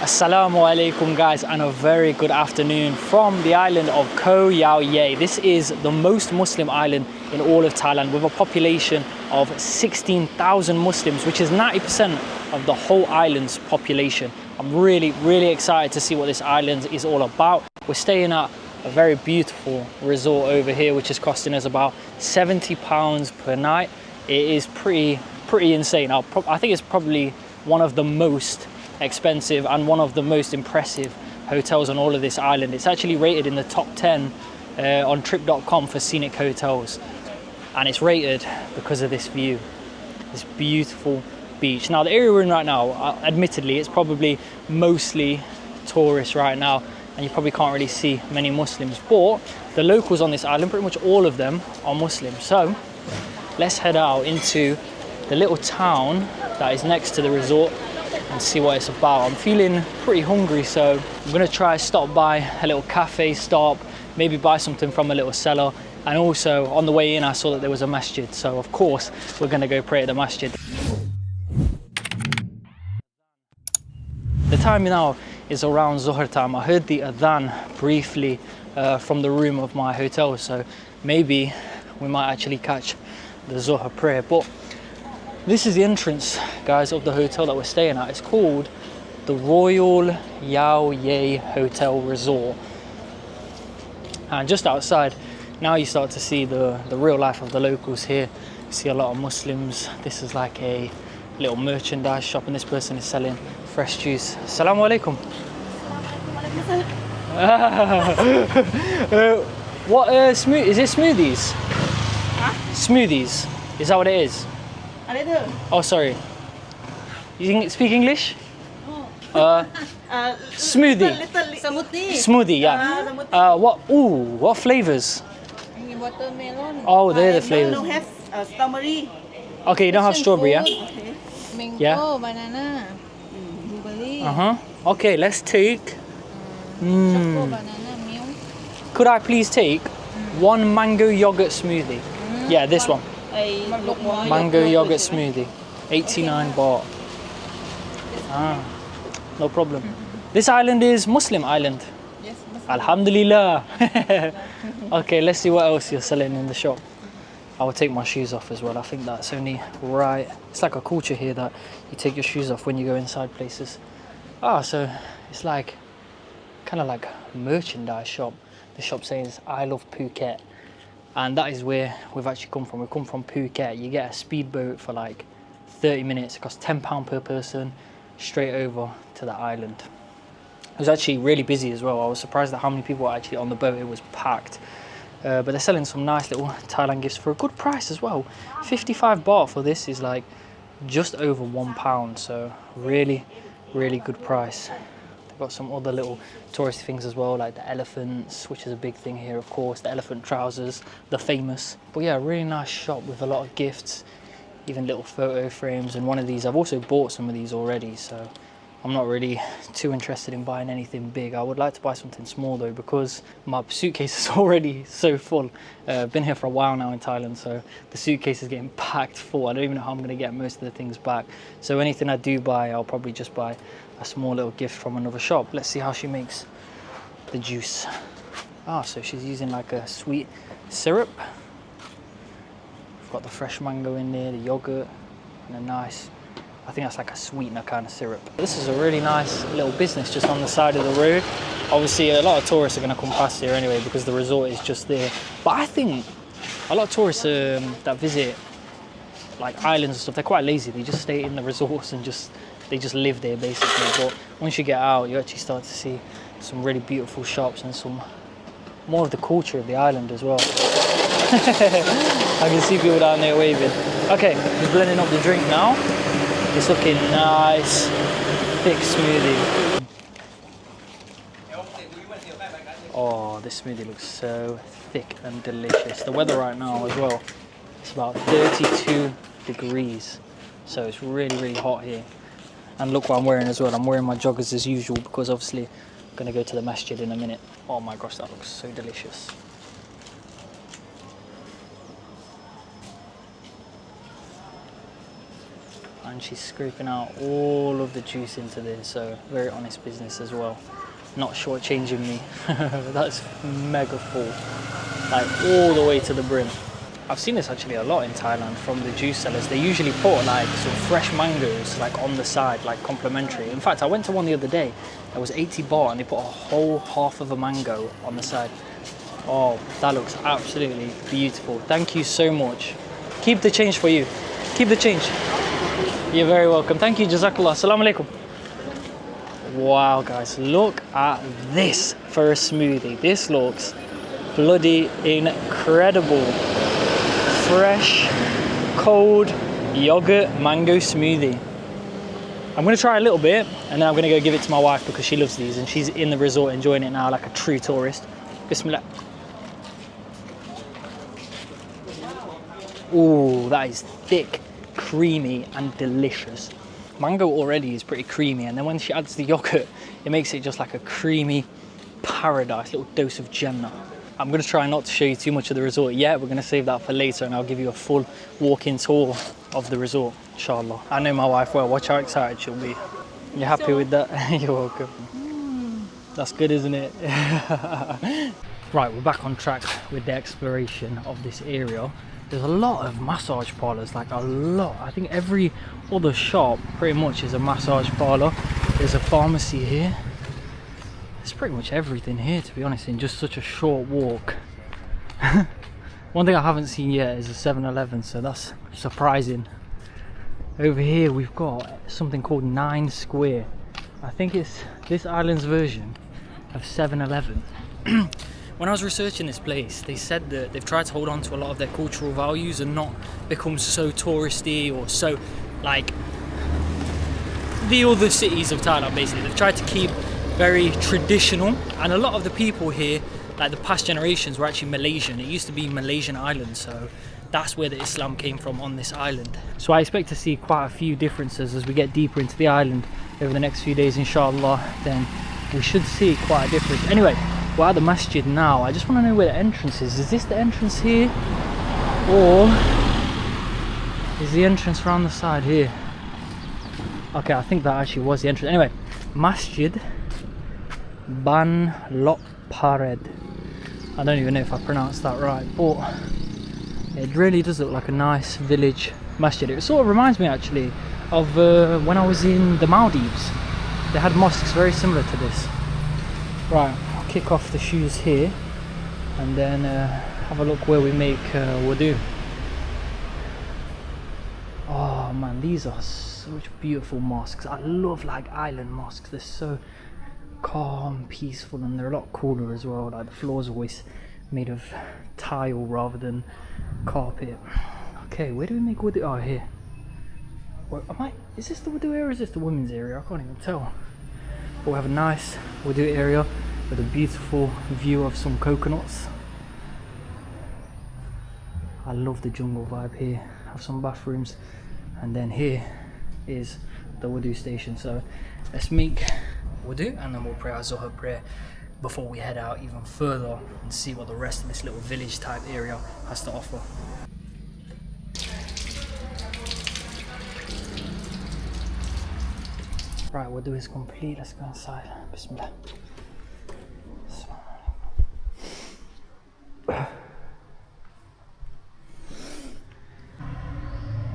Assalamu alaikum guys, and a very good afternoon from the island of Ko Yao Yai. This is the most Muslim island in all of Thailand with a population of 16,000 Muslims, which is 90% of the whole island's population. I'm really excited to see what this island is all about. We're staying at a very beautiful resort over here, which is costing us about £70 per night. It is pretty insane. I think it's probably one of the most expensive and one of the most impressive hotels on all of this island. It's actually rated in the top 10 on trip.com for scenic hotels, and it's rated because of this view, this beautiful beach. Now the area we're in right now, admittedly it's probably mostly tourists right now, and you probably can't really see many Muslims, but the locals on this island, pretty much all of them are Muslim. So let's head out into the little town that is next to the resort and see what it's about. I'm feeling pretty hungry, so I'm gonna try stop by a little cafe stop, maybe buy something from a little seller. And also on the way in I saw that there was a masjid, so of course we're gonna go pray at the masjid. The time now is around Zuhr time. I heard the adhan briefly from the room of my hotel, so maybe we might actually catch the Zuhr prayer. But this is the entrance, guys, of the hotel that we're staying at. It's called the Royal Yao Yai Hotel Resort. And just outside, now you start to see the real life of the locals here. You see a lot of Muslims. This is like a little merchandise shop, and this person is selling fresh juice. Assalamu alaikum. What is it smoothies? Huh? Smoothies, is that what it is? Oh, sorry. You can speak English? Smoothie. Smoothie, yeah. What flavors? Watermelon. Oh, they're the flavors. No, have strawberry. Okay, you don't have strawberry, yeah? Okay. Mango, Yeah. banana, blueberry, Okay, let's take. choco, banana, milk. Could I please take one mango yogurt smoothie? Yeah, this one. Mango yogurt smoothie, 89 baht. No problem. This island is Muslim island. Yes, Alhamdulillah. Okay, let's see what else you're selling in the shop. I will take my shoes off as well. I think that's only right. It's like a culture here that you take your shoes off when you go inside places. So it's like kind of like a merchandise shop. The shop says I love Phuket. And that is where we've actually come from. We come from Phuket. You get a speedboat for like 30 minutes. It costs £10 per person, straight over to the island. It was actually really busy as well. I was surprised at how many people were actually on the boat. It was packed. But they're selling some nice little Thailand gifts for a good price as well. 55 baht for this is like just over £1. So really good price. Got some other little touristy things as well, like the elephants, which is a big thing here, of course. The elephant trousers, the famous. But yeah, really nice shop with a lot of gifts, even little photo frames. And one of these, I've also bought some of these already, so I'm not really too interested in buying anything big. I would like to buy something small though, because my suitcase is already so full. Been here for a while now in Thailand, so the suitcase is getting packed full. I don't even know how I'm gonna get most of the things back. So anything I do buy, I'll probably just buy a small little gift from another shop. Let's see how she makes the juice. So she's using like a sweet syrup. We've got the fresh mango in there, the yogurt, and a nice, I think that's like a sweetener kind of syrup. This is a really nice little business just on the side of the road. Obviously a lot of tourists are going to come past here anyway because the resort is just there. But I think a lot of tourists that visit like islands and stuff, they're quite lazy. They just stay in the resorts and they just live there basically. But once you get out, you actually start to see some really beautiful shops and some more of the culture of the island as well. I can see people down there waving. Okay, just blending up the drink now. It's looking nice, thick smoothie. Oh, this smoothie looks so thick and delicious. The weather right now as well, it's about 32 degrees. So it's really hot here. And look what I'm wearing as well. I'm wearing my joggers as usual because obviously I'm gonna go to the masjid in a minute. Oh my gosh, that looks so delicious. and she's scraping out all of the juice into there, so very honest business as well. Not shortchanging me. That's mega full, like all the way to the brim. I've seen this actually a lot in Thailand from the juice sellers. They usually put like sort of fresh mangoes like on the side, like complimentary. In fact, I went to one the other day. It was 80 baht and they put a whole half of a mango on the side. Oh, that looks absolutely beautiful. Thank you so much. Keep the change for you. Keep the change. You're very welcome. Thank you. Jazakallah. Assalamu alaikum. Wow, guys, look at this for a smoothie. This looks bloody incredible. Fresh, cold yogurt mango smoothie. I'm gonna try a little bit and then I'm gonna go give it to my wife because she loves these and she's in the resort enjoying it now like a true tourist. Bismillah. Ooh, that is thick, creamy and delicious. Mango already is pretty creamy, and then when she adds the yogurt, it makes it just like a creamy paradise, little dose of Jannah. I'm gonna try not to show you too much of the resort yet. We're gonna save that for later and I'll give you a full walk-in tour of the resort, inshallah. I know my wife well, watch how excited she'll be. You happy with that? You're welcome. That's good, isn't it? Right, we're back on track with the exploration of this area. There's a lot of massage parlors, like a lot. I think every other shop pretty much is a massage parlor. There's a pharmacy here. There's pretty much everything here, to be honest, in just such a short walk. One thing I haven't seen yet is a 7-Eleven, so that's surprising. Over here we've got something called 9 Square. I think it's this island's version of 7-Eleven. When I was researching this place, they said that they've tried to hold on to a lot of their cultural values and not become so touristy or so like the other cities of Thailand. Basically, they've tried to keep very traditional, and a lot of the people here, like the past generations, were actually Malaysian. It used to be Malaysian island, so that's where the Islam came from, on this island. So I expect to see quite a few differences as we get deeper into the island over the next few days, inshallah. Then we should see quite a difference. Anyway, we're at the masjid now. I just want to know where the entrance is. Is this the entrance here, or is the entrance around the side here? Okay, I think that actually was the entrance. Anyway, Masjid Ban Lok Pared. I don't even know if I pronounced that right, but it really does look like a nice village masjid. It sort of reminds me actually of when I was in the Maldives. They had mosques very similar to this. Right, I'll kick off the shoes here and then have a look where we make wudu. Oh man, these are such beautiful mosques. I love like island mosques. They're so calm, peaceful, and they're a lot cooler as well. Like the floor's always made of tile rather than carpet. Okay, where do we make wudu? Oh, here. What, is this the wudu area or is this the women's area? I can't even tell. But we have a nice wudu area with a beautiful view of some coconuts. I love the jungle vibe here. Have some bathrooms, and then here is the wudu station. So let's make wudu and then we'll pray our Zohar prayer before we head out even further and see what the rest of this little village type area has to offer. Right, wudu is complete. Let's go inside. Bismillah.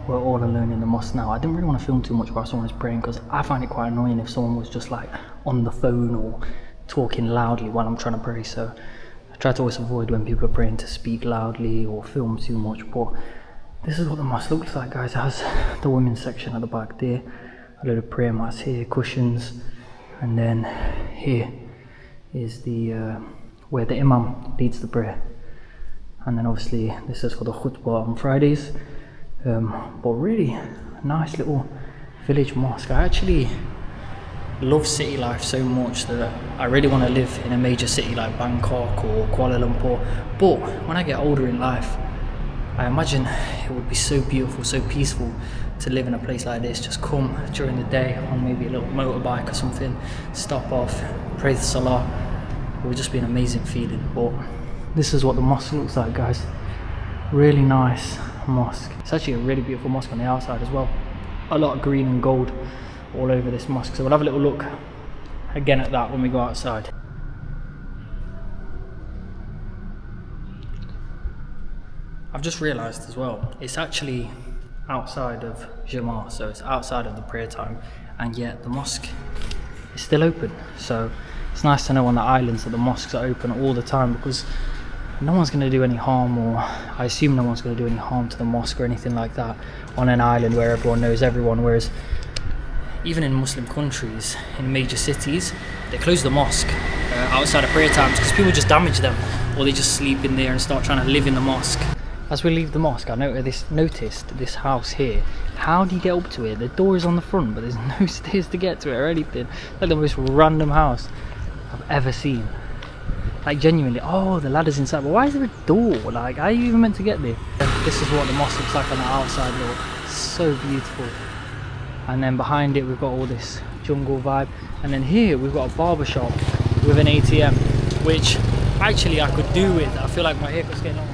We're all alone in the mosque now. I didn't really want to film too much while someone was praying because I find it quite annoying if someone was just like on the phone or talking loudly while I'm trying to pray. So I try to always avoid when people are praying to speak loudly or film too much. But this is what the mosque looks like, guys. It has the women's section at the back there, a load of prayer mats here, cushions, and then here is the where the imam leads the prayer. And then obviously this is for the khutbah on Fridays. But really nice little village mosque. I actually love city life so much that I really want to live in a major city like Bangkok or Kuala Lumpur. But when I get older in life, I imagine it would be so beautiful, so peaceful to live in a place like this. Just come during the day on maybe a little motorbike or something, stop off, pray the salah. It would just be an amazing feeling. But this is what the mosque looks like, guys. Really nice mosque. It's actually a really beautiful mosque on the outside as well. a lot of green and gold all over this mosque. So we'll have a little look again at that when we go outside. I've just realised as well, it's actually outside of Jama'ah, so it's outside of the prayer time, and yet the mosque is still open. So it's nice to know on the islands that the mosques are open all the time, because no one's going to do any harm, or I assume no one's going to do any harm to the mosque or anything like that on an island where everyone knows everyone. Whereas even in Muslim countries, in major cities, they close the mosque outside of prayer times because people just damage them, or they just sleep in there and start trying to live in the mosque. As we leave the mosque, I noticed this house here. How do you get up to it? The door is on the front, but there's no stairs to get to it or anything. Like the most random house I've ever seen. Like genuinely, oh, the ladder's inside, but why is there a door? Like, how are you even meant to get there? This is what the mosque looks like on the outside door. It's so beautiful. And then behind it, we've got all this jungle vibe. And then here, we've got a barber shop with an ATM, which actually I could do with. I feel like my haircut's getting on.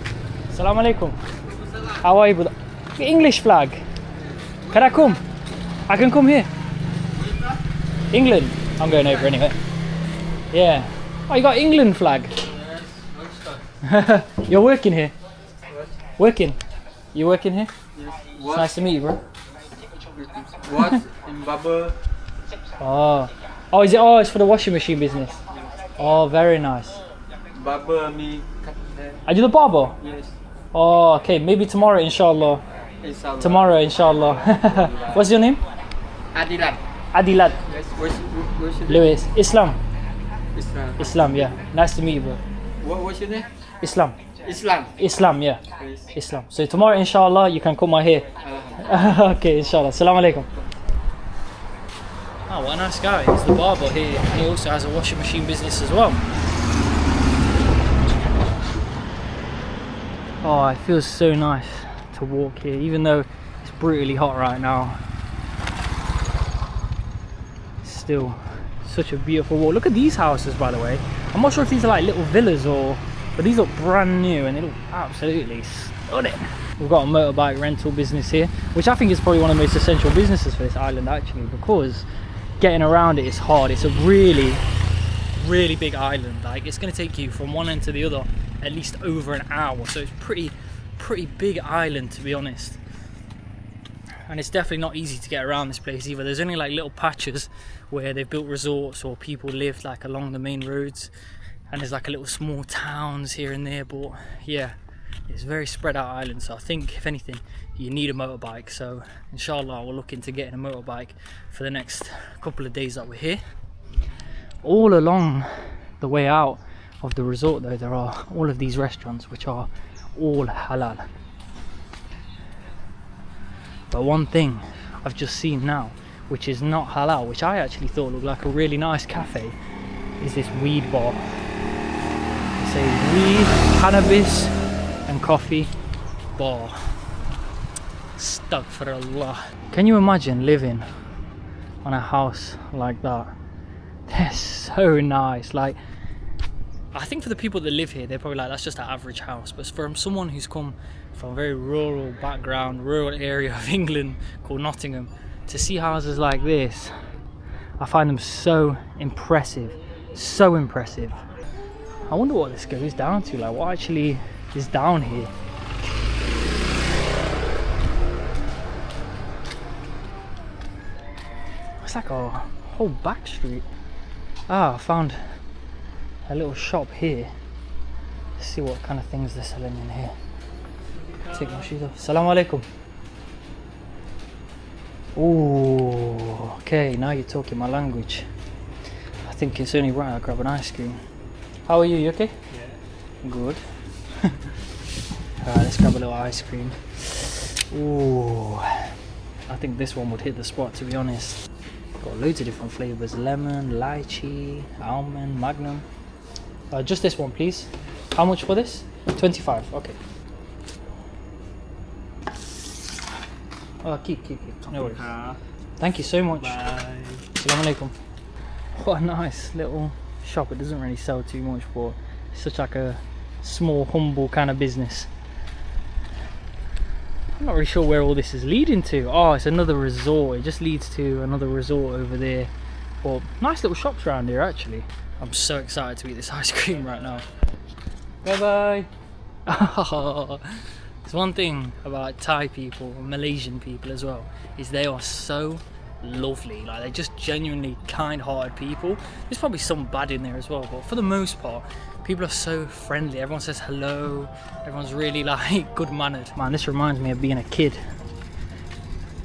Assalamu alaikum. How are you, brother? The English flag. Can I come? I can come here. England. I'm going over anyway. Yeah. Oh, you got England flag. You're working here? Working? You working here? Yes. It's nice to meet you, bro. What? In barber? Oh. Oh, is it? Oh, it's for the washing machine business. Oh, very nice. Barber me cut hair. Are you the barber? Yes. Oh, okay. Maybe tomorrow, inshallah. Inshallah. Tomorrow, inshallah. What's your name? Adilan. Adilat. Yes. What's your name? Lewis. Islam. Islam. Islam, yeah. Nice to meet you, bro. What's your name? Islam. Islam. Islam, yeah. Yes. Islam. So tomorrow, inshallah, you can cut my hair. Okay, inshallah. Assalamu alaikum. Oh, what a nice guy. He's the barber here. And he also has a washing machine business as well. Oh, it feels so nice to walk here, even though it's brutally hot right now. It's still such a beautiful walk. Look at these houses, by the way. I'm not sure if these are like little villas but these look brand new and they look absolutely stunning. We've got a motorbike rental business here, which I think is probably one of the most essential businesses for this island actually, because getting around it is hard. It's a really big island. Like, it's going to take you from one end to the other at least over an hour, so it's pretty big island, to be honest. And it's definitely not easy to get around this place either. There's only like little patches where they've built resorts or people live like along the main roads, and there's like a little small towns here and there, but yeah, it's a very spread out island. So I think if anything you need a motorbike, so inshallah we'll look into getting a motorbike for the next couple of days that we're here. All along the way out of the resort though, there are all of these restaurants which are all halal. But one thing I've just seen now which is not halal, which I actually thought looked like a really nice cafe, is this weed bar. It's a weed, cannabis and coffee bar. Astaghfirullah. Can you imagine living on a house like that? They're so nice. Like, I think for the people that live here, they're probably like, that's just an average house. But from someone who's come from a very rural background, rural area of England called Nottingham, to see houses like this, I find them so impressive. So impressive. I wonder what this goes down to. Like, what actually is down here? It's like a whole back street. Ah, I found a little shop here. Let's see what kind of things they're selling in here. Take my shoes off. Assalamu alaikum. Ooh, okay, now you're talking my language. I think it's only right I grab an ice cream. How are you? You okay? Yeah. Good. Alright, let's grab a little ice cream. Ooh, I think this one would hit the spot, to be honest. Got loads of different flavours: lemon, lychee, almond, magnum. Just this one, please. How much for this? 25. Okay. Oh, keep. No worries. Thank you so much. Bye. Assalamu alaikum. What a nice little shop. It doesn't really sell too much, but it's such like a small, humble kind of business. I'm not really sure where all this is leading to. Oh, it's another resort. It just leads to another resort over there. But nice little shops around here actually. I'm so excited to eat this ice cream right now. Bye bye. There's one thing about Thai people, Malaysian people as well, is they are so lovely. Like, they're just genuinely kind-hearted people. There's probably some bad in there as well, but for the most part, people are so friendly. Everyone says hello. Everyone's really like good-mannered. Man, this reminds me of being a kid,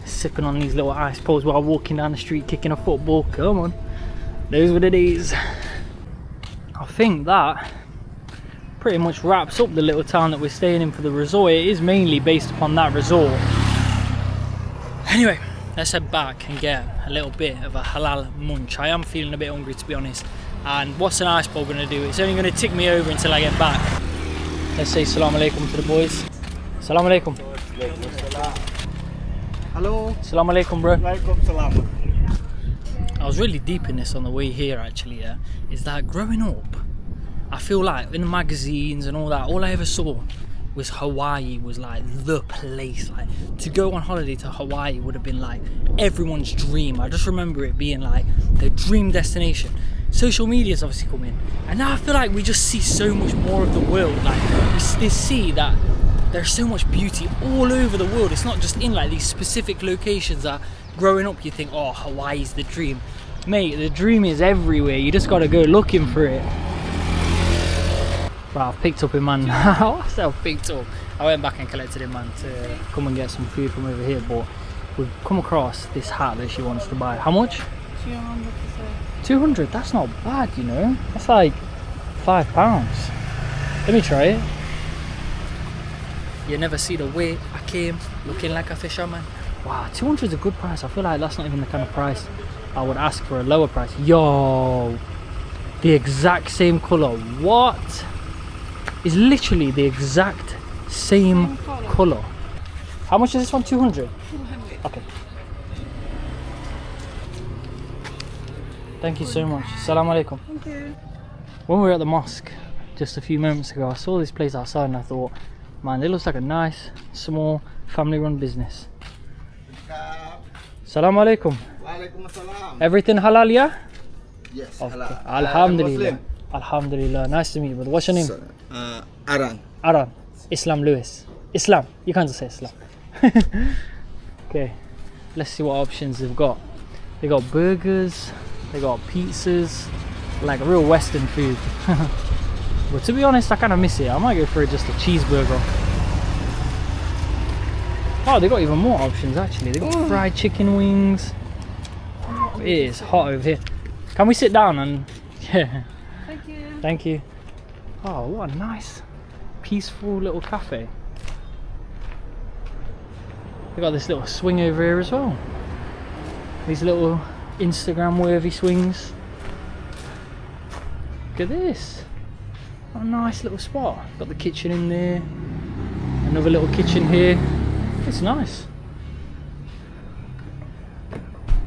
sipping on these little ice poles while walking down the street, kicking a football. Come on, those were the days. I think that pretty much wraps up the little town that we're staying in for the resort. It is mainly based upon that resort. Anyway, let's head back and get a little bit of a halal munch. I am feeling a bit hungry, to be honest. And what's an ice bowl going to do? It's only going to tick me over until I get back. Let's say salam alaikum to the boys. Salam alaikum. Hello. Salam alaikum, bro. Walaikum salam. I was really deep in this on the way here actually, yeah. Is that growing up, I feel like in the magazines and all that, all I ever saw was Hawaii was like the place. Like, to go on holiday to Hawaii would have been like everyone's dream. I just remember it being like the dream destination. Social media's obviously come in, and now I feel like we just see so much more of the world. Like, we see that there's so much beauty all over the world. It's not just in like these specific locations that growing up you think, oh, Hawaii's the dream. Mate, the dream is everywhere. You just gotta go looking for it. Right, I've picked up him, man. I've picked up. I went back and collected him, man, to come and get some food from over here. But we've come across this hat that she wants to buy. How much? 200. 200. That's not bad, you know. That's like £5. Let me try it. You never see the way I came looking like a fisherman. Wow, 200 is a good price. I feel like that's not even the kind of price I would ask for a lower price. Yo, the exact same color. What? It's literally the exact same color. How much is this one? 200? 200. Okay. Thank you so much. Salam alaikum. Thank you. When we were at the mosque just a few moments ago, I saw this place outside and I thought, man, it looks like a nice, small, family-run business. Salam alaikum. Walaikum salam. Everything halal, yeah? Yes, Okay. halal. Alhamdulillah. Muslim. Alhamdulillah. Nice to meet you, brother. What's your name? Aran. Aran. Islam Lewis. Islam. You can't just say Islam. Okay. Let's see what options they've got. They got burgers. They got pizzas. Like real Western food. But to be honest, I kind of miss it. I might go for just a cheeseburger. Oh, they got even more options actually. They got fried chicken wings. It is hot over here. Can we sit down and yeah? Thank you. Thank you. Oh, what a nice, peaceful little cafe. They got this little swing over here as well. These little Instagram-worthy swings. Look at this. What a nice little spot. Got the kitchen in there. Another little kitchen here. It's nice.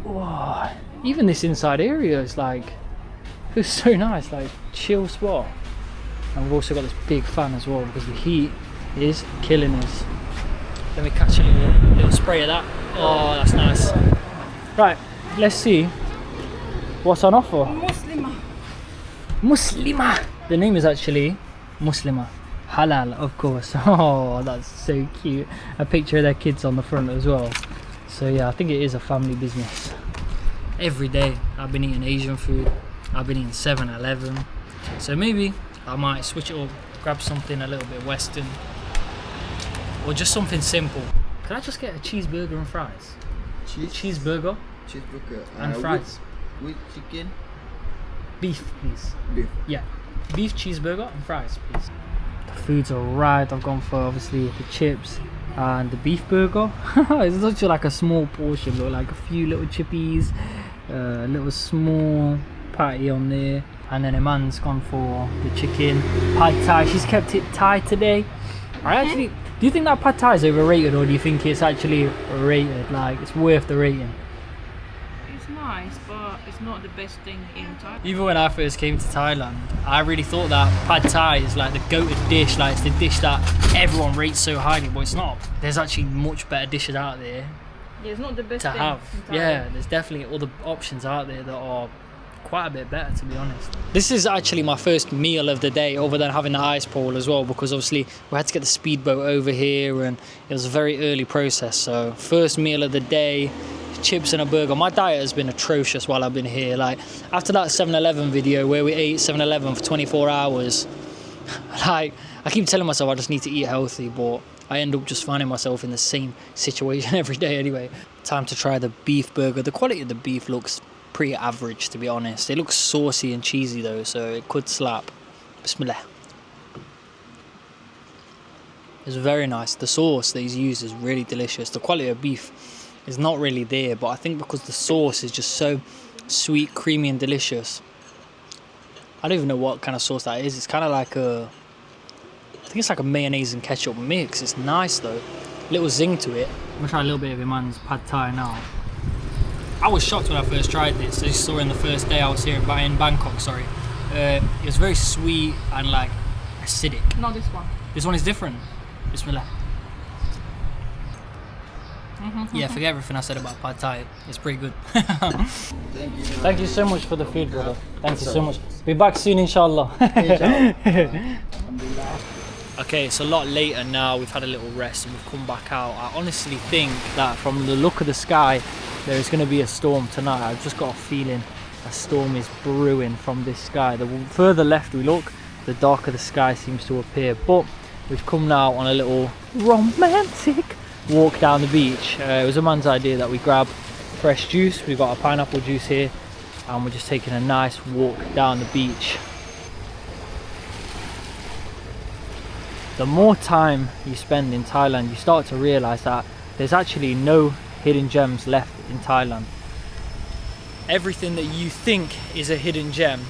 Whoa. Even this inside area is like, feels so nice, like chill spot. And we've also got this big fan as well because the heat is killing us. Let me catch a little spray of that. Oh, that's nice. Right, let's see what's on offer. Muslima. Muslima. The name is actually Muslima. Halal, of course. Oh, that's so cute. A picture of their kids on the front as well. So yeah, I think it is a family business. Every day I've been eating Asian food. I've been eating 7-Eleven. So maybe I might switch it up, grab something a little bit Western. Or just something simple. Could I just get a cheeseburger and fries? Cheeseburger Cheeseburger. and fries. With chicken. Beef, please. Beef. Yeah, beef cheeseburger and fries, please. The food's alright. I've gone for obviously the chips and the beef burger. It's actually like a small portion, but like a few little chippies, a little small patty on there, and then Iman's gone for the chicken pad thai. She's kept it Thai today. I actually, do you think that pad thai is overrated, or do you think it's actually rated, like it's worth the rating? It's It's nice, but it's not the best thing in Thailand. Even when I first came to Thailand, I really thought that pad thai is like the goated dish, like it's the dish that everyone rates so highly, but it's not. There's actually much better dishes out there Yeah, it's not the best to thing have. in Thailand. Yeah, there's definitely other options out there that are quite a bit better, to be honest. This is actually my first meal of the day, other than having the ice pole as well, because obviously we had to get the speedboat over here and it was a very early process. So first meal of the day, chips and a burger. My diet has been atrocious while I've been here. Like after that 7-Eleven video where we ate 7-Eleven for 24 hours, like I keep telling myself I just need to eat healthy, but I end up just finding myself in the same situation every day anyway. Time to try the beef burger. The quality of the beef looks pretty average, to be honest. It looks saucy and cheesy though, so it could slap. Bismillah. It's very nice. The sauce that he's used is really delicious. The quality of beef is not really there, but I think because the sauce is just so sweet, creamy and delicious. I don't even know what kind of sauce that is. It's kind of like I think it's like a mayonnaise and ketchup mix. It's nice though. Little zing to it. I'm gonna try a little bit of Iman's pad thai now. I was shocked when I first tried this. I just saw it in the first day I was here in Bangkok, sorry. It was very sweet and like acidic. Not this one. This one is different. Bismillah. Yeah, forget everything I said about pad thai. It's pretty good. Thank you so much for the food, brother. Thank you so much. Be back soon, inshallah. Okay, it's a lot later now. We've had a little rest and we've come back out. I honestly think that from the look of the sky, there is going to be a storm tonight. I've just got a feeling a storm is brewing from this sky. The further left we look, the darker the sky seems to appear. But we've come now on a little romantic walk down the beach. It was a man's idea that we grab fresh juice. We've got a pineapple juice here and we're just taking a nice walk down the beach. The more time you spend in Thailand, you start to realize that there's actually no hidden gems left in Thailand. Everything that you think is a hidden gem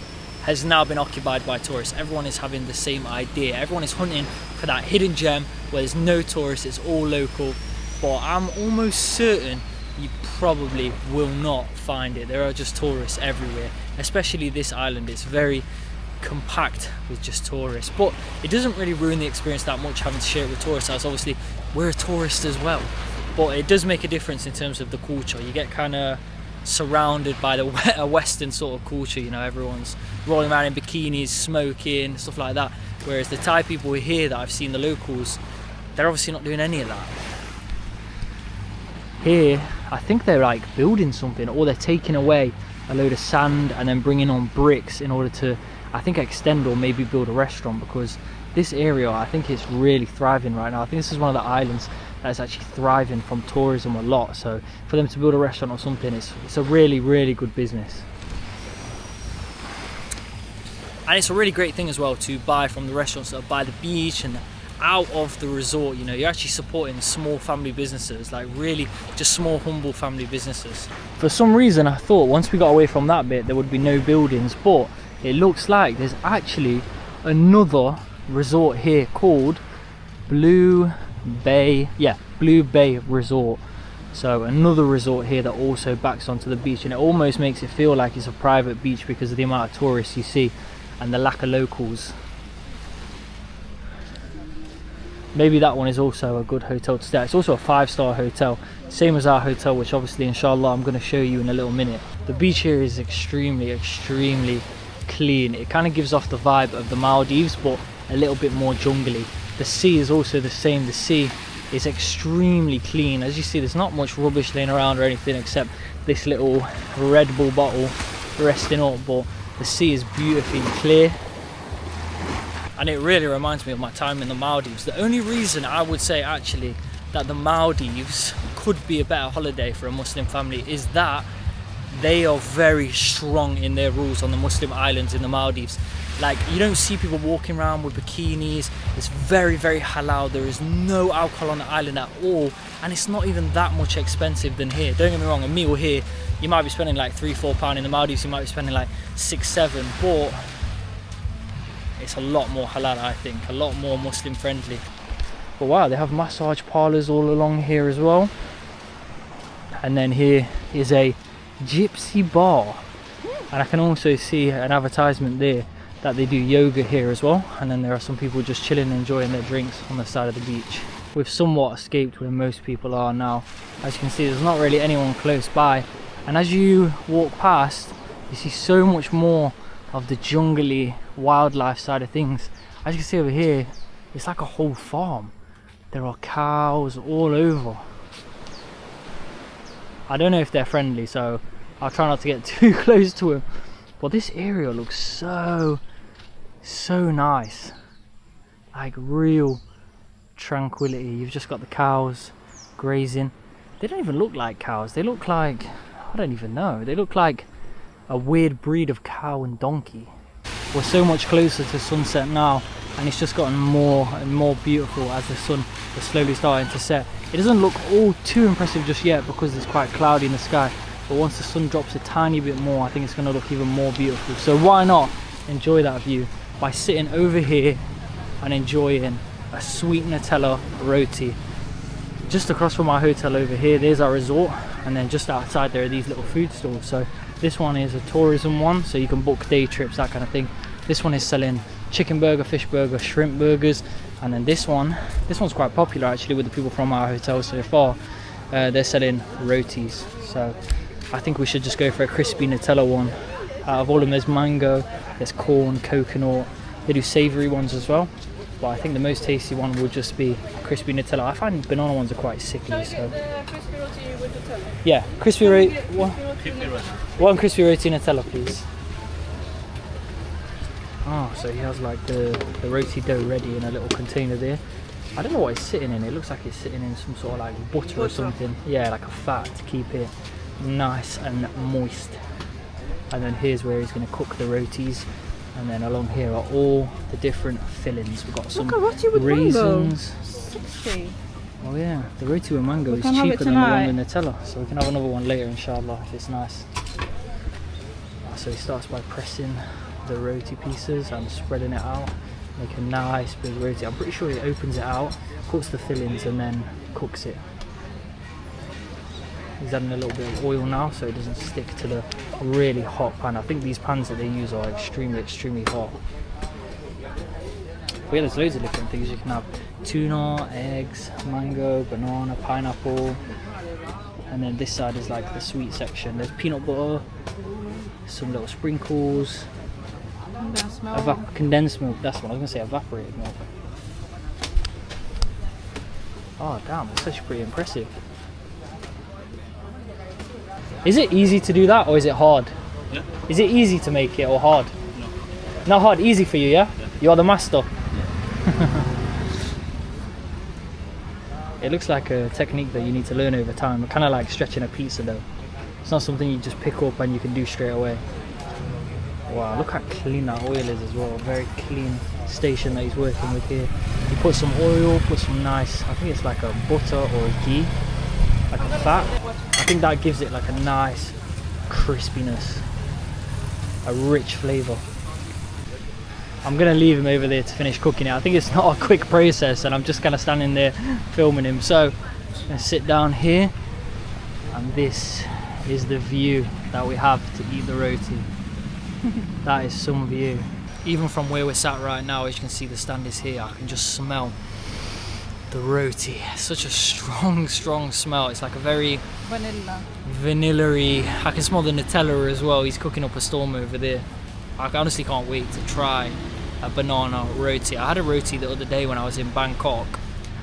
has now been occupied by tourists. Everyone is having the same idea. Everyone is hunting for that hidden gem where there's no tourists, it's all local. But I'm almost certain you probably will not find it. There are just tourists everywhere, especially this island. It's very compact with just tourists, but it doesn't really ruin the experience that much having to share it with tourists, as obviously we're a tourist as well. But it does make a difference in terms of the culture. You get kind of surrounded by the Western sort of culture, you know, everyone's rolling around in bikinis, smoking, stuff like that. Whereas the Thai people here that I've seen, the locals, they're obviously not doing any of that. Here, I think they're like building something, or they're taking away a load of sand and then bringing on bricks in order to, I think, extend or maybe build a restaurant, because this area, I think it's really thriving right now. I think this is one of the islands that's actually thriving from tourism a lot. So for them to build a restaurant or something, it's a really, really good business. And it's a really great thing as well to buy from the restaurants that are by the beach and out of the resort. You know, you're actually supporting small family businesses, like really just small, humble family businesses. For some reason, I thought once we got away from that bit, there would be no buildings, but it looks like there's actually another resort here called Blue Bay Resort. So another resort here that also backs onto the beach, and it almost makes it feel like it's a private beach because of the amount of tourists you see and the lack of locals. Maybe that one is also a good hotel to stay at. It's also a 5-star hotel, same as our hotel, which obviously inshallah I'm going to show you in a little minute. The beach here is extremely clean. It kind of gives off the vibe of the Maldives, but a little bit more jungly. The sea is also the same. The sea is extremely clean. As you see, there's not much rubbish laying around or anything except this little Red Bull bottle resting up, but the sea is beautifully clear. And it really reminds me of my time in the Maldives. The only reason I would say actually that the Maldives could be a better holiday for a Muslim family is that they are very strong in their rules on the Muslim islands in the Maldives. Like, you don't see people walking around with bikinis. It's very halal. There is no alcohol on the island at all, and it's not even that much expensive than here. Don't get me wrong, a meal here you might be spending like £3-4. In the Maldives you might be spending like £6-7, but it's a lot more halal, I think, a lot more Muslim friendly. But wow, they have massage parlors all along here as well. And then here is a Gypsy Bar. And I can also see an advertisement there that they do yoga here as well. And then there are some people just chilling and enjoying their drinks on the side of the beach. We've somewhat escaped where most people are now. As you can see, there's not really anyone close by. And as you walk past, you see so much more of the jungly wildlife side of things. As you can see over here, it's like a whole farm. There are cows all over. I don't know if they're friendly, so I'll try not to get too close to them. But this area looks so nice. Like real tranquility. You've just got the cows grazing. They don't even look like cows. They look like, I don't even know. They look like a weird breed of cow and donkey. We're so much closer to sunset now, and it's just gotten more and more beautiful as the sun is slowly starting to set. It doesn't look all too impressive just yet because it's quite cloudy in the sky, but once the sun drops a tiny bit more, I think it's going to look even more beautiful. So why not enjoy that view by sitting over here and enjoying a sweet Nutella roti. Just across from our hotel over here, there's our resort, and then just outside there are these little food stalls. So this one is a tourism one, so you can book day trips, that kind of thing. This one is selling chicken burger, fish burger, shrimp burgers, and then this one's quite popular actually with the people from our hotel so far. They're selling rotis, so I think we should just go for a crispy Nutella one. Out of all of them, there's mango, there's corn, coconut. They do savoury ones as well, but I think the most tasty one will just be crispy Nutella. I find banana ones are quite sickly, so The crispy roti with Nutella. yeah, crispy roti. One crispy roti Nutella, please. Oh, so he has like the roti dough ready in a little container there. I don't know what it's sitting in. It looks like it's sitting in some sort of like butter or something. Yeah, like a fat to keep it nice and moist. And then here's where he's going to cook the rotis. And then along here are all the different fillings. We've got some raisins. 60. Oh yeah, the roti with mango is can have it cheaper than the one tonight. with Nutella. So we can have another one later, inshallah, if it's nice. So he starts by pressing the roti pieces and spreading it out. Make a nice big roti. I'm pretty sure he opens it out, puts the fillings and then cooks it. He's adding a little bit of oil now so it doesn't stick to the really hot pan. I think these pans that they use are extremely hot. But yeah, there's loads of different things. You can have tuna, eggs, mango, banana, pineapple. And then this side is like the sweet section. There's peanut butter, some little sprinkles, condensed milk, that's what I was going to say, evaporated milk. Oh damn, that's actually pretty impressive. Is it easy to do that or is it hard? Yeah. Is it easy to make it or hard? No. Not hard, easy for you, yeah? You are the master. It looks like a technique that you need to learn over time, kind of like stretching a pizza dough. It's not something you just pick up and you can do straight away. Wow, look how clean that oil is as well. Very clean station that he's working with here. He put some oil, put some nice, I think it's like a butter or a ghee, like a fat. I think that gives it like a nice crispiness, a rich flavour. I'm gonna leave him over there to finish cooking it. I think it's not a quick process and I'm just kind of standing there filming him. So I'm gonna sit down here and this is the view that we have to eat the roti. That is some view. Even from where we're sat right now, as you can see the stand is here, I can just smell the roti. It's such a strong smell. It's like a very vanilla-y. I can smell the Nutella as well. He's cooking up a storm over there. I honestly can't wait to try a banana roti. I had a roti the other day when I was in Bangkok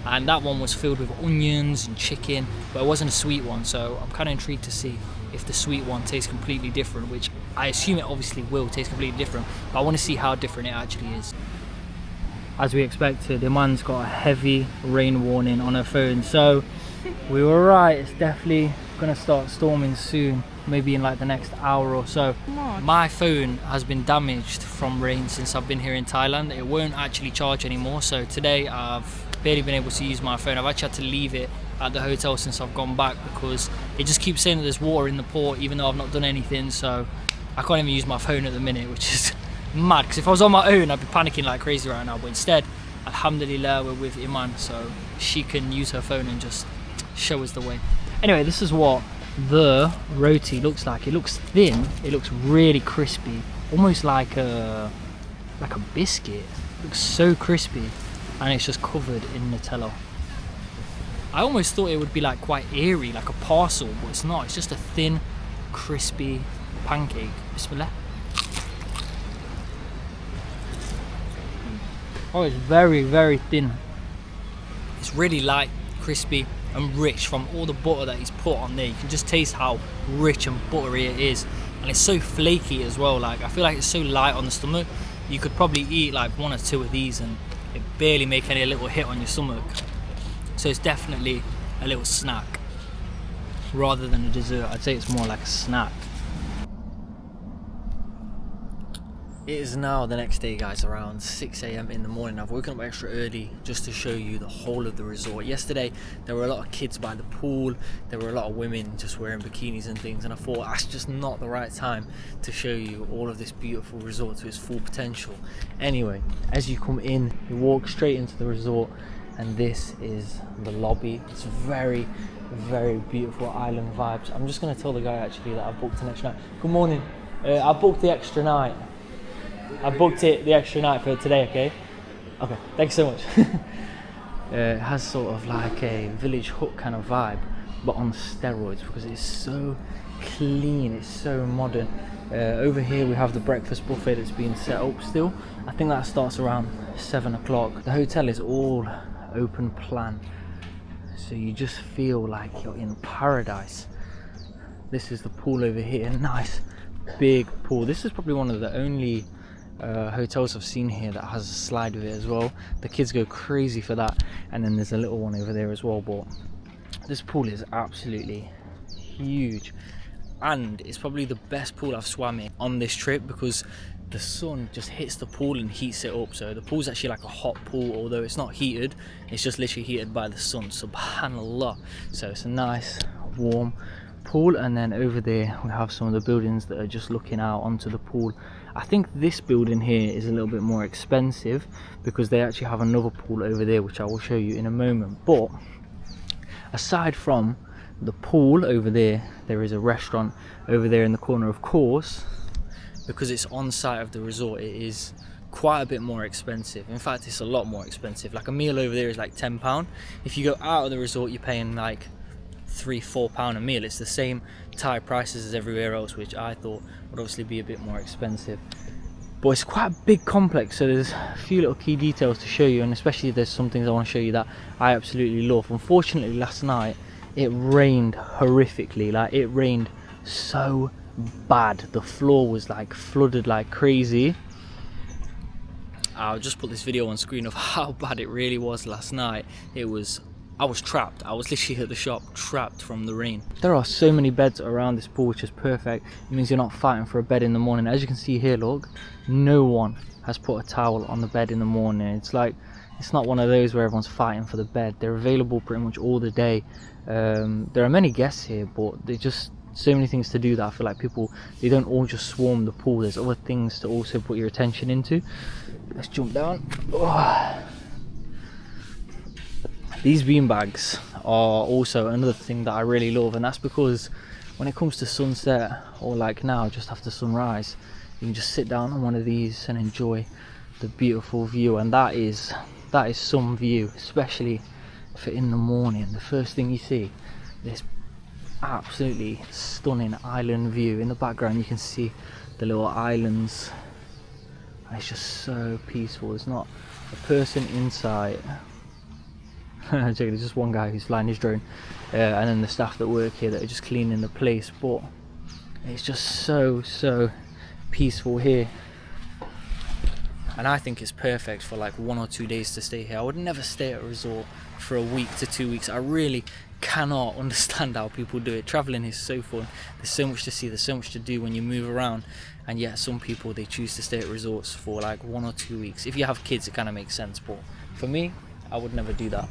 and that one was filled with onions and chicken, but it wasn't a sweet one, so I'm kind of intrigued to see if the sweet one tastes completely different, which I assume it obviously will taste completely different, but I want to see how different it actually is. As we expected, Iman's got a heavy rain warning on her phone, so we were right, it's definitely gonna start storming soon, maybe in like the next hour or so. My phone has been damaged from rain since I've been here in Thailand. It won't actually charge anymore, so today I've barely been able to use my phone. I've actually had to leave it at the hotel since I've gone back because it just keeps saying that there's water in the port even though I've not done anything, so I can't even use my phone at the minute, which is mad, because if I was on my own I'd be panicking like crazy right now, but instead, alhamdulillah, we're with Iman, so she can use her phone and just show us the way. Anyway, this is what the roti looks like. It looks thin, it looks really crispy, almost like a biscuit. It looks so crispy, and it's just covered in Nutella. I almost thought it would be like quite airy, like a parcel, but it's not. It's just a thin, crispy pancake. Bismillah. Oh, it's very, very thin. It's really light, crispy, and rich from all the butter that he's put on there. You can just taste how rich and buttery it is, and it's so flaky as well. Like, I feel like it's so light on the stomach. You could probably eat like 1 or 2 of these and it barely make any little hit on your stomach. So it's definitely a little snack rather than a dessert. I'd say it's more like a snack. It is now the next day, guys, around 6 AM in the morning. I've woken up extra early just to show you the whole of the resort. Yesterday there were a lot of kids by the pool, there were a lot of women just wearing bikinis and things, and I thought that's just not the right time to show you all of this beautiful resort to its full potential. Anyway, as you come in, you walk straight into the resort, and this is the lobby. It's very, very beautiful island vibes. I'm just going to tell the guy actually that I booked an extra night. Good morning. I booked the extra night. I booked it the extra night for today, okay? Okay, thanks so much. It has sort of like a village hut kind of vibe, but on steroids, because it's so clean, it's so modern. Over here we have the breakfast buffet that's being set up still. I think that starts around 7 o'clock. The hotel is all open plan, so you just feel like you're in paradise. This is the pool over here, nice big pool. This is probably one of the only hotels I've seen here that has a slide with it as well. The kids go crazy for that, and then there's a little one over there as well. But this pool is absolutely huge, and it's probably the best pool I've swam in on this trip, because the sun just hits the pool and heats it up. So the pool's actually like a hot pool, although it's not heated, it's just literally heated by the sun, subhanallah. So it's a nice warm pool. And then over there we have some of the buildings that are just looking out onto the pool. I think this building here is a little bit more expensive because they actually have another pool over there, which I will show you in a moment. But aside from the pool over there, there is a restaurant over there in the corner. Of course, because it's on site of the resort, it is quite a bit more expensive. In fact, it's a lot more expensive. Like a meal over there is like £10. If you go out of the resort, you're paying like £3-4 a meal. It's the same Thai prices as everywhere else, which I thought would obviously be a bit more expensive. But it's quite a big complex, so there's a few little key details to show you, and especially there's some things I want to show you that I absolutely love. Unfortunately, last night it rained horrifically. Like, it rained so bad, the floor was like flooded like crazy. I'll just put this video on screen of how bad it really was last night. I was trapped. I was literally at the shop trapped from the rain. There are so many beds around this pool, which is perfect. It means you're not fighting for a bed in the morning. As you can see here, look, no one has put a towel on the bed in the morning. It's like, it's not one of those where everyone's fighting for the bed. They're available pretty much all the day. There are many guests here, but they just so many things to do that I feel like people, they don't all just swarm the pool. There's other things to also put your attention into. Let's jump down. Oh. These beanbags are also another thing that I really love, and that's because when it comes to sunset, or like now just after sunrise, you can just sit down on one of these and enjoy the beautiful view. And that is some view, especially for in the morning. The first thing you see, this absolutely stunning island view. In the background you can see the little islands, and it's just so peaceful. There's not a person inside. There's just one guy who's flying his drone, and then the staff that work here that are just cleaning the place. But it's just so peaceful here, and I think it's perfect for like 1 or 2 days to stay here. I would never stay at a resort for a week to 2 weeks. I really cannot understand how people do it. Traveling is so fun. There's so much to see, there's so much to do when you move around, and yet some people, they choose to stay at resorts for like 1 or 2 weeks. If you have kids, it kind of makes sense, but for me, I would never do that.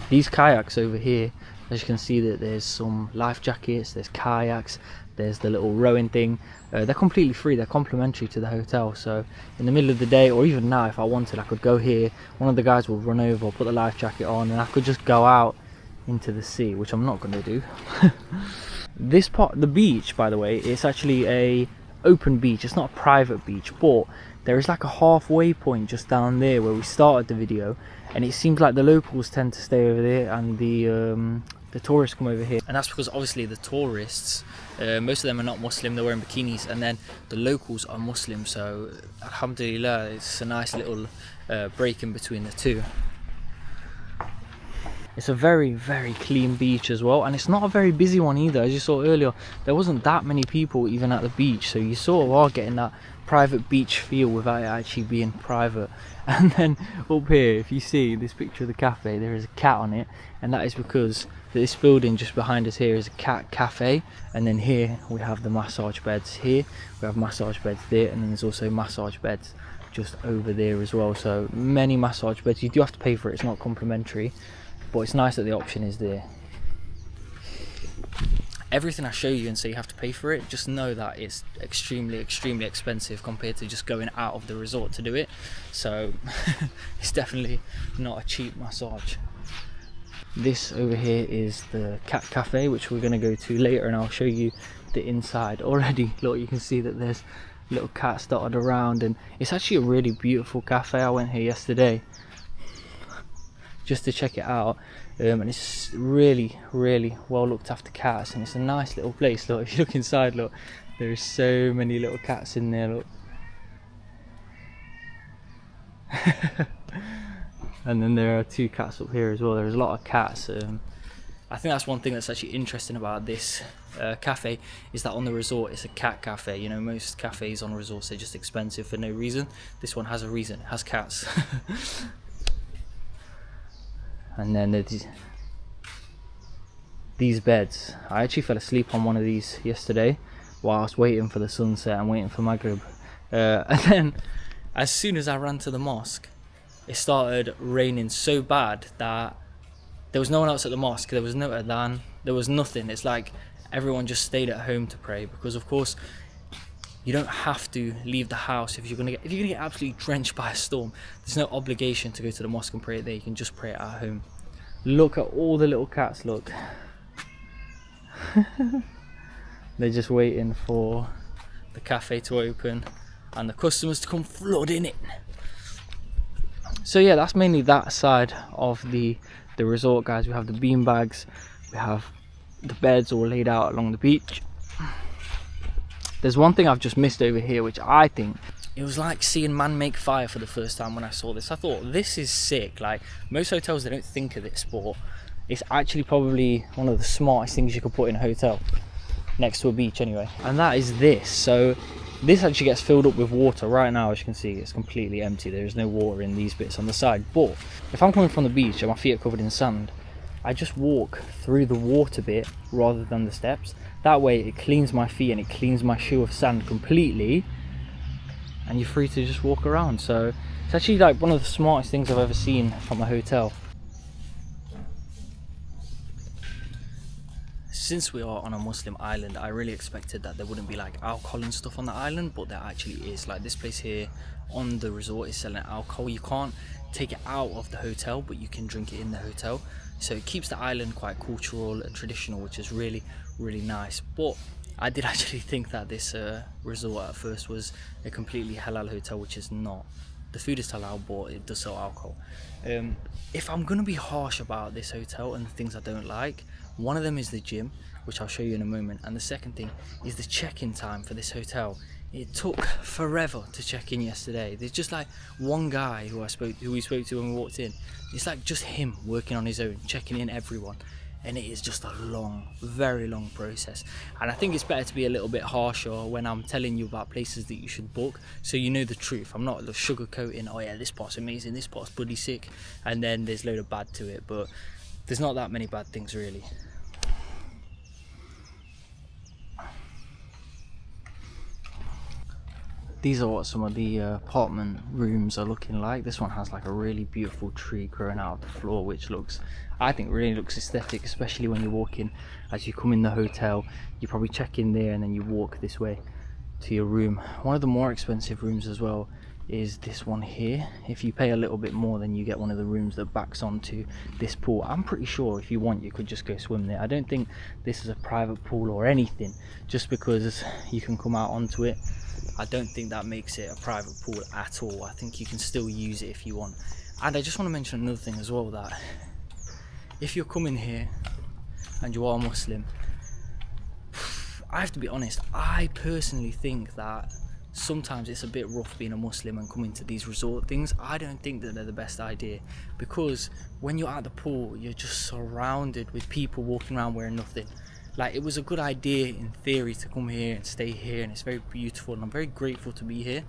These kayaks over here, as you can see, that there's some life jackets, there's kayaks, there's the little rowing thing. They're completely free, they're complimentary to the hotel. So in the middle of the day, or even now if I wanted, I could go here, one of the guys will run over, put the life jacket on, and I could just go out into the sea, which I'm not going to do. This part, the beach, by the way, it's actually a open beach. It's not a private beach, but there is like a halfway point just down there where we started the video, and it seems like the locals tend to stay over there and the tourists come over here. And that's because obviously the tourists, most of them are not Muslim, they're wearing bikinis, and then the locals are Muslim, so alhamdulillah, it's a nice little break in between the two. It's a very, very clean beach as well, and it's not a very busy one either. As you saw earlier, there wasn't that many people even at the beach, so you sort of are getting that private beach feel without it actually being private. And then up here, if you see this picture of the cafe, there is a cat on it, and that is because this building just behind us here is a cat cafe. And then here we have the massage beds. Here we have massage beds there, and then there's also massage beds just over there as well. So many massage beds. You do have to pay for it, it's not complimentary, but it's nice that the option is there. Everything I show you and say you have to pay for it, just know that it's extremely expensive compared to just going out of the resort to do it. So it's definitely not a cheap massage. This over here is the cat cafe, which we're going to go to later, and I'll show you the inside. Already, look, you can see that there's little cats dotted around, and it's actually a really beautiful cafe. I went here yesterday just to check it out, and it's really well looked after cats, and it's a nice little place. Look, if you look inside, look, there's so many little cats in there, look. And then there are 2 cats up here as well. There's a lot of cats. I think that's one thing that's actually interesting about this cafe, is that on the resort it's a cat cafe. You know, most cafes on resorts are just expensive for no reason. This one has a reason, it has cats. And then there's these beds. I actually fell asleep on one of these yesterday while I was waiting for the sunset and waiting for Maghrib. And then as soon as I ran to the mosque, it started raining so bad that there was no one else at the mosque. There was no adhan, there was nothing. It's like everyone just stayed at home to pray, because of course you don't have to leave the house if you're gonna get absolutely drenched by a storm. There's no obligation to go to the mosque and pray it there. You can just pray it at home. Look at all the little cats, look. They're just waiting for the cafe to open and the customers to come flooding in. So yeah, that's mainly that side of the resort, guys. We have the bean bags, we have the beds all laid out along the beach. There's one thing I've just missed over here, which I think, it was like seeing man make fire for the first time when I saw this. I thought, this is sick. Like, most hotels, they don't think of this, but it's actually probably one of the smartest things you could put in a hotel, next to a beach anyway. And that is this. So this actually gets filled up with water. Right now, as you can see, it's completely empty. There is no water in these bits on the side. But if I'm coming from the beach and my feet are covered in sand, I just walk through the water bit rather than the steps. That way it cleans my feet and it cleans my shoe of sand completely, and you're free to just walk around. So it's actually like one of the smartest things I've ever seen from a hotel. Since we are on a Muslim island, I really expected that there wouldn't be like alcohol and stuff on the island, but there actually is. Like, this place here on the resort is selling alcohol. You can't take it out of the hotel, but you can drink it in the hotel. So it keeps the island quite cultural and traditional, which is really nice. But I did actually think that this resort at first was a completely halal hotel, which is not. The food is halal, but it does sell alcohol. If I'm gonna be harsh about this hotel and the things I don't like, one of them is the gym, which I'll show you in a moment, and the second thing is the check-in time for this hotel. It took forever to check in yesterday. There's just like one guy who we spoke to when we walked in. It's like just him working on his own, checking in everyone, and it is just a long, very long process. And I think it's better to be a little bit harsher when I'm telling you about places that you should book, so you know the truth. I'm not sugarcoating, oh yeah, this part's amazing, this part's bloody sick, and then there's a load of bad to it, but there's not that many bad things really. These are what some of the apartment rooms are looking like. This one has like a really beautiful tree growing out of the floor, which looks, I think, really looks aesthetic, especially when you walk in. As you come in the hotel, you probably check in there and then you walk this way to your room. One of the more expensive rooms as well is this one here. If you pay a little bit more, then you get one of the rooms that backs onto this pool. I'm pretty sure if you want, you could just go swim there. I don't think this is a private pool or anything. Just because you can come out onto it, I don't think that makes it a private pool at all. I think you can still use it if you want. And I just want to mention another thing as well, that if you're coming here and you are Muslim, I have to be honest, I personally think that sometimes it's a bit rough being a Muslim and coming to these resort things. I don't think that they're the best idea, because when you're at the pool, you're just surrounded with people walking around wearing nothing. Like, it was a good idea in theory to come here and stay here, and it's very beautiful and I'm very grateful to be here,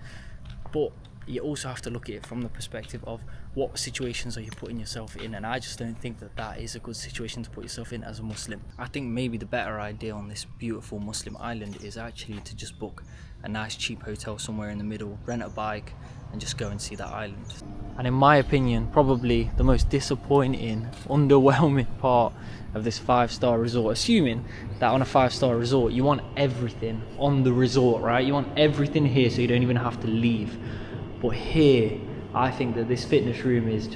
but you also have to look at it from the perspective of what situations are you putting yourself in, and I just don't think that that is a good situation to put yourself in as a Muslim. I think maybe the better idea on this beautiful Muslim island is actually to just book a nice cheap hotel somewhere in the middle, rent a bike and just go and see that island. And in my opinion, probably the most disappointing, underwhelming part of this 5-star resort, assuming that on a 5-star resort you want everything on the resort, right? You want everything here so you don't even have to leave. But here, I think that this fitness room is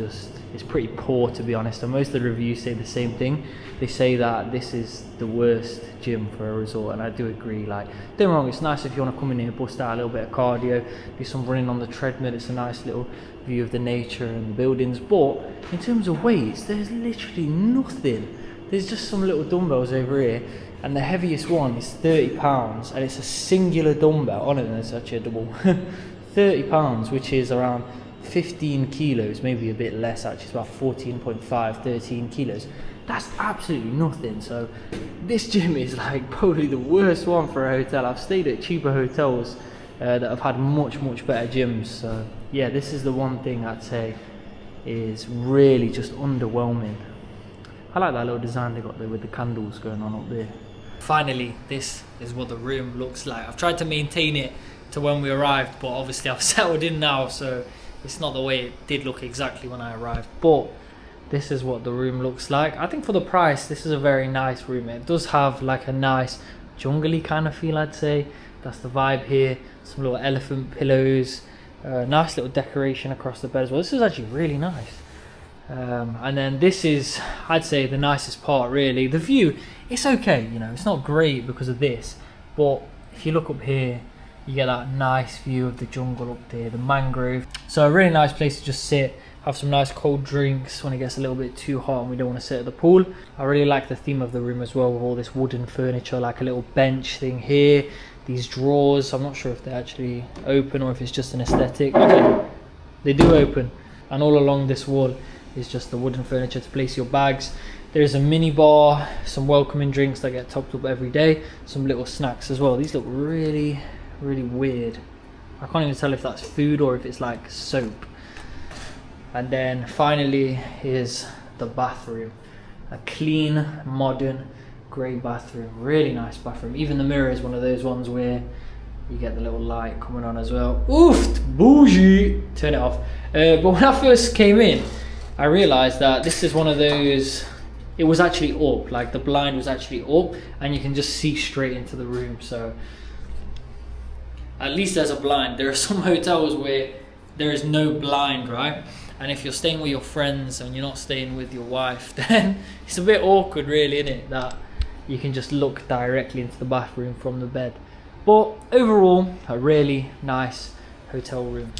pretty poor, to be honest, and most of the reviews say the same thing. They say that this is the worst gym for a resort, and I do agree. Like, don't get me wrong, it's nice if you want to come in here, bust out a little bit of cardio, do some running on the treadmill. It's a nice little view of the nature and the buildings, but in terms of weights, there's literally nothing. There's just some little dumbbells over here, and the heaviest one is 30 pounds, and it's a singular dumbbell. Oh no, there's actually a double. 30 pounds, which is around 15 kilos, maybe a bit less actually. It's about 14.5, 13 kilos. That's absolutely nothing. So this gym is like probably the worst one for a hotel. I've stayed at cheaper hotels that have had much better gyms. So yeah, this is the one thing I'd say is really just underwhelming. I like that little design they got there with the candles going on up there. Finally, this is what the room looks like. I've tried to maintain it to when we arrived, but obviously I've settled in now, so it's not the way it did look exactly when I arrived. But this is what the room looks like. I think for the price, this is a very nice room. It does have like a nice jungle-y kind of feel, I'd say. That's the vibe here. Some little elephant pillows, nice little decoration across the bed as well. This is actually really nice. And then this is, I'd say, the nicest part really. The view, it's okay, you know, it's not great because of this, but if you look up here, you get that nice view of the jungle up there, the mangrove. So a really nice place to just sit, have some nice cold drinks when it gets a little bit too hot and we don't want to sit at the pool. I really like the theme of the room as well, with all this wooden furniture, like a little bench thing here, these drawers. I'm not sure if they actually open or if it's just an aesthetic. Okay, they do open, and all along this wall is just the wooden furniture to place your bags. There's a mini bar, some welcoming drinks that get topped up every day, some little snacks as well. These look really weird. I can't even tell if that's food or if it's like soap. And then finally is the bathroom. A clean, modern, grey bathroom. Really nice bathroom. Even the mirror is one of those ones where you get the little light coming on as well. Oof, bougie. Turn it off. But when I first came in, I realised that this is one of those, it was actually up, like the blind was actually up, and you can just see straight into the room. So at least there's a blind. There are some hotels where there is no blind, right? And if you're staying with your friends and you're not staying with your wife, then it's a bit awkward really, isn't it, that you can just look directly into the bathroom from the bed. But overall, a really nice hotel room.